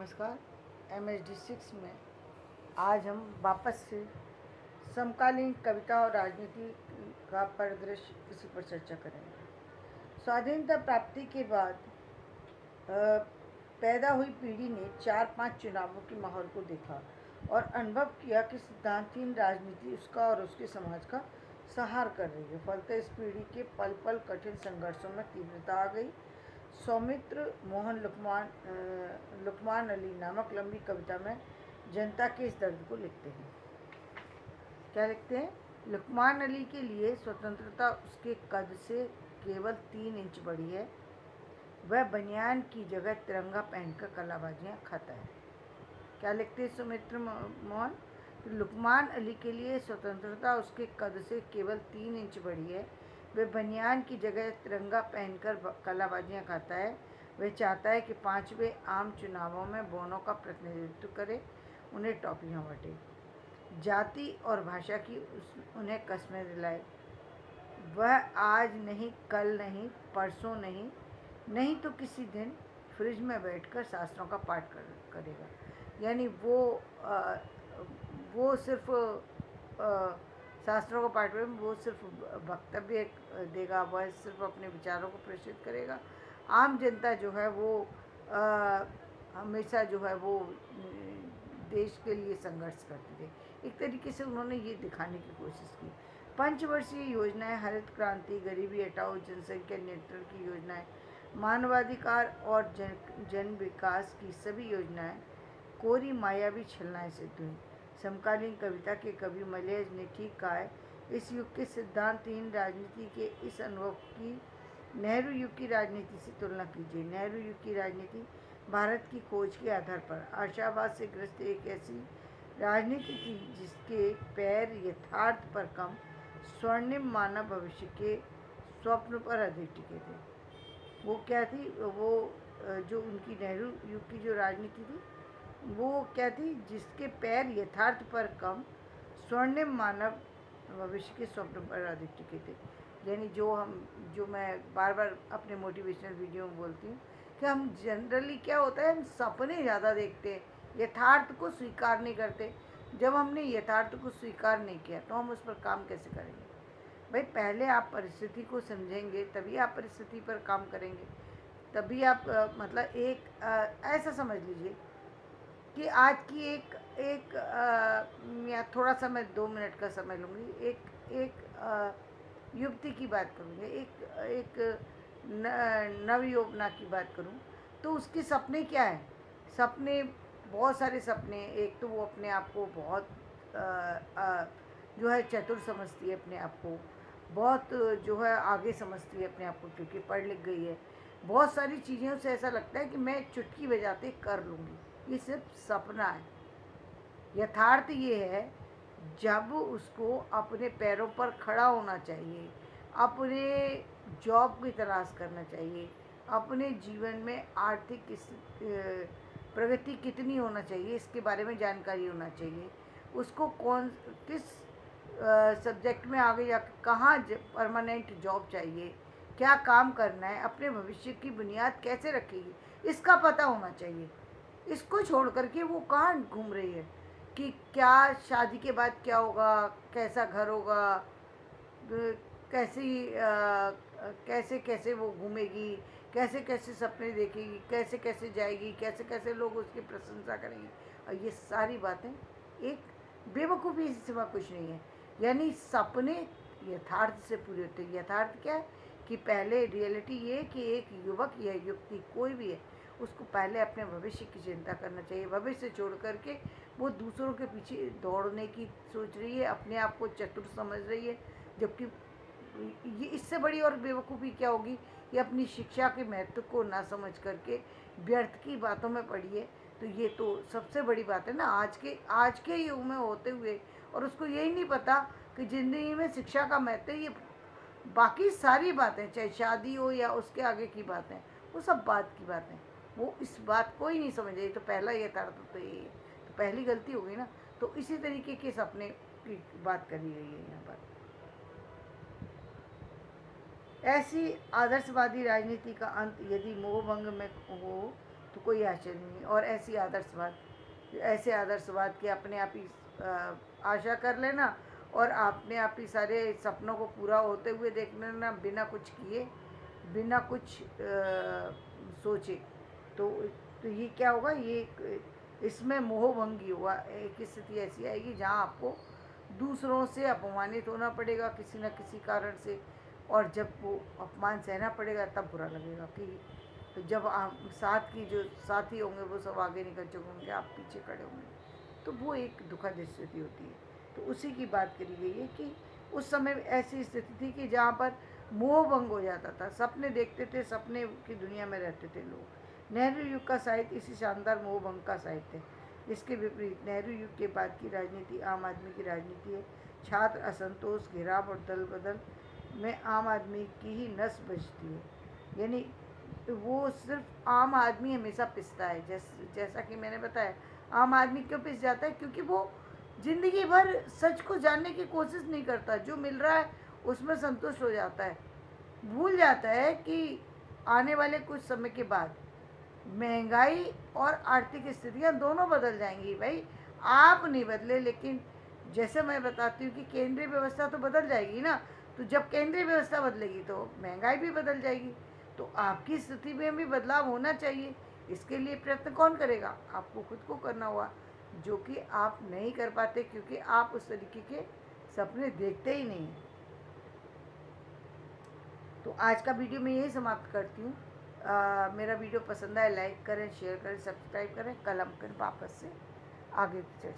नमस्कार। MHD 6 में आज हम वापस से समकालीन कविता और राजनीति का परिदृश्य इसी पर चर्चा करेंगे। स्वाधीनता प्राप्ति के बाद पैदा हुई पीढ़ी ने 4-5 चुनावों के माहौल को देखा और अनुभव किया कि सिद्धांतहीन राजनीति उसका और उसके समाज का संहार कर रही है। फलतः इस पीढ़ी के पल पल कठिन संघर्षों में तीव्रता आ गई। सौमित्र मोहन लुकमान अली नामक लंबी कविता में जनता के इस दर्द को लिखते हैं। क्या लिखते हैं? लुकमान अली के लिए स्वतंत्रता उसके कद से केवल 3 इंच बड़ी है। वह बनियान की जगह तिरंगा पहनकर कलाबाजियाँ खाता है। क्या लिखते हैं सौमित्र मोहन? लुकमान अली के लिए स्वतंत्रता उसके कद से केवल 3 इंच बड़ी है। वह बनियान की जगह तिरंगा पहनकर कलाबाजियाँ खाता है। वह चाहता है कि 5वें आम चुनावों में बोनों का प्रतिनिधित्व करे, उन्हें टॉफियाँ बांटे, जाति और भाषा की उन्हें कस्में दिलाए। वह आज नहीं, कल नहीं, परसों नहीं, नहीं तो किसी दिन फ्रिज में बैठकर शास्त्रों का पाठ करेगा। यानी वो सिर्फ शास्त्रों का पाठ में वो सिर्फ वक्तव्य देगा, वह सिर्फ अपने विचारों को प्रेषित करेगा। आम जनता जो है वो हमेशा जो है वो देश के लिए संघर्ष करती रही। एक तरीके से उन्होंने ये दिखाने की कोशिश की। पंचवर्षीय योजनाएं, हरित क्रांति, गरीबी हटाओ, जनसंख्या नियंत्रण की योजनाएं, मानवाधिकार और जन विकास की सभी योजनाएं कोरी मायावी छलनाएं सिद्ध हुई। समकालीन कविता के कवि मलयज ने ठीक कहा है, इस युग के सिद्धांतहीन राजनीति के इस अनुभव की नेहरू युग की राजनीति से तुलना कीजिए। नेहरू युग की राजनीति भारत की खोज के आधार पर आशावाद से ग्रस्त एक ऐसी राजनीति थी जिसके पैर यथार्थ पर कम, स्वर्णिम मानव भविष्य के स्वप्न पर अधिक टिके थे। वो क्या थी? वो जो उनकी नेहरू युग की जो राजनीति थी वो क्या थी? जिसके पैर यथार्थ पर कम, स्वर्णिम मानव भविष्य के स्वप्न पर अधिक टिके थे। यानी जो मैं बार बार अपने मोटिवेशनल वीडियो में बोलती हूँ कि हम जनरली क्या होता है, हम सपने ज़्यादा देखते हैं, यथार्थ को स्वीकार नहीं करते। जब हमने यथार्थ को स्वीकार नहीं किया तो हम उस पर काम कैसे करेंगे? भाई, पहले आप परिस्थिति को समझेंगे तभी आप परिस्थिति पर काम करेंगे, तभी आप मतलब ऐसा समझ लीजिए कि आज की एक या थोड़ा सा मैं 2 मिनट का समय लूँगी। एक युवती की बात करूँगी, एक नवयुवना की बात करूँ तो उसके सपने क्या हैं? सपने, बहुत सारे सपने। एक तो वो अपने आप को बहुत जो है चतुर समझती है, अपने आप को बहुत जो है आगे समझती है अपने आप को, क्योंकि पढ़ लिख गई है। बहुत सारी चीज़ों से ऐसा लगता है कि मैं चुटकी बजाते कर लूँगी। ये सिर्फ सपना है। यथार्थ ये है, जब उसको अपने पैरों पर खड़ा होना चाहिए, अपने जॉब की तलाश करना चाहिए, अपने जीवन में आर्थिक प्रगति कितनी होना चाहिए इसके बारे में जानकारी होना चाहिए। उसको किस सब्जेक्ट में आगे जाकर कहाँ परमानेंट जॉब चाहिए, क्या काम करना है, अपने भविष्य की बुनियाद कैसे रखेगी, इसका पता होना चाहिए। इसको छोड़ करके वो कहाँ घूम रही है कि क्या शादी के बाद क्या होगा, कैसा घर होगा, कैसे कैसे वो घूमेगी, कैसे कैसे सपने देखेगी, कैसे कैसे जाएगी, कैसे कैसे लोग उसकी प्रशंसा करेंगे। और ये सारी बातें एक बेवकूफ़ी से सिवा कुछ नहीं है। यानी सपने यथार्थ से पूरे होते हैं। यथार्थ क्या है कि पहले रियलिटी ये कि एक युवक या युवती कोई भी है, उसको पहले अपने भविष्य की चिंता करना चाहिए। भविष्य छोड़ करके वो दूसरों के पीछे दौड़ने की सोच रही है, अपने आप को चतुर समझ रही है। जबकि ये इससे बड़ी और बेवकूफ़ी क्या होगी? ये अपनी शिक्षा के महत्व को ना समझ करके व्यर्थ की बातों में पड़ी है। तो ये तो सबसे बड़ी बात है ना आज के युग में होते हुए, और उसको यही नहीं पता कि ज़िंदगी में शिक्षा का महत्व। ये बाकी सारी बातें, चाहे शादी हो या उसके आगे की बातें, वो सब बात की बातें, वो इस बात को ही नहीं समझ रही। तो पहला यथार्थ तो यही है, तो पहली गलती हो गई ना। तो इसी तरीके के सपने की बात करी गई है यहाँ पर। ऐसी आदर्शवादी राजनीति का अंत यदि मोहभंग में हो तो कोई आश्चर्य नहीं। और ऐसे आदर्शवाद के अपने आप ही आशा कर लेना और अपने आप ही सारे सपनों को पूरा होते हुए देख लेना, बिना कुछ किए, बिना कुछ सोचे। तो तो ये क्या होगा, इसमें मोहभंगी हुआ, एक स्थिति ऐसी आएगी जहाँ आपको दूसरों से अपमानित होना पड़ेगा किसी न किसी कारण से। और जब वो अपमान सहना पड़ेगा तब बुरा लगेगा कि तो जब आप साथ की जो साथी होंगे वो सब आगे निकल चुके होंगे, आप पीछे खड़े होंगे, तो वो एक दुखद स्थिति होती है। तो उसी की बात करी गई है कि उस समय ऐसी स्थिति थी कि जहाँ पर मोह भंग हो जाता था, सपने देखते थे, सपने की दुनिया में रहते थे लोग। नेहरू युग का साहित्य इसी शानदार मोह भंग का साहित्य है। इसके विपरीत नेहरू युग के बाद की राजनीति आम आदमी की राजनीति है। छात्र असंतोष, घेराव और दल बदल में आम आदमी की ही नस बजती है। यानी वो सिर्फ आम आदमी हमेशा पिसता है। जैसा कि मैंने बताया, आम आदमी क्यों पिस जाता है, क्योंकि वो जिंदगी भर सच को जानने की कोशिश नहीं करता, जो मिल रहा है उसमें संतुष्ट हो जाता है। भूल जाता है कि आने वाले कुछ समय के बाद महंगाई और आर्थिक स्थितियां दोनों बदल जाएंगी। भाई आप नहीं बदले, लेकिन जैसे मैं बताती हूँ कि केंद्रीय व्यवस्था तो बदल जाएगी ना, तो जब केंद्रीय व्यवस्था बदलेगी तो महंगाई भी बदल जाएगी। तो आपकी स्थिति में भी बदलाव होना चाहिए। इसके लिए प्रयत्न कौन करेगा, आपको खुद को करना होगा, जो कि आप नहीं कर पाते क्योंकि आप उस तरीके के सपने देखते ही नहीं। तो आज का वीडियो मैं यही समाप्त करती हूँ। मेरा वीडियो पसंद आए लाइक करें, शेयर करें, सब्सक्राइब करें। कल हम फिर वापस से आगे चर्चा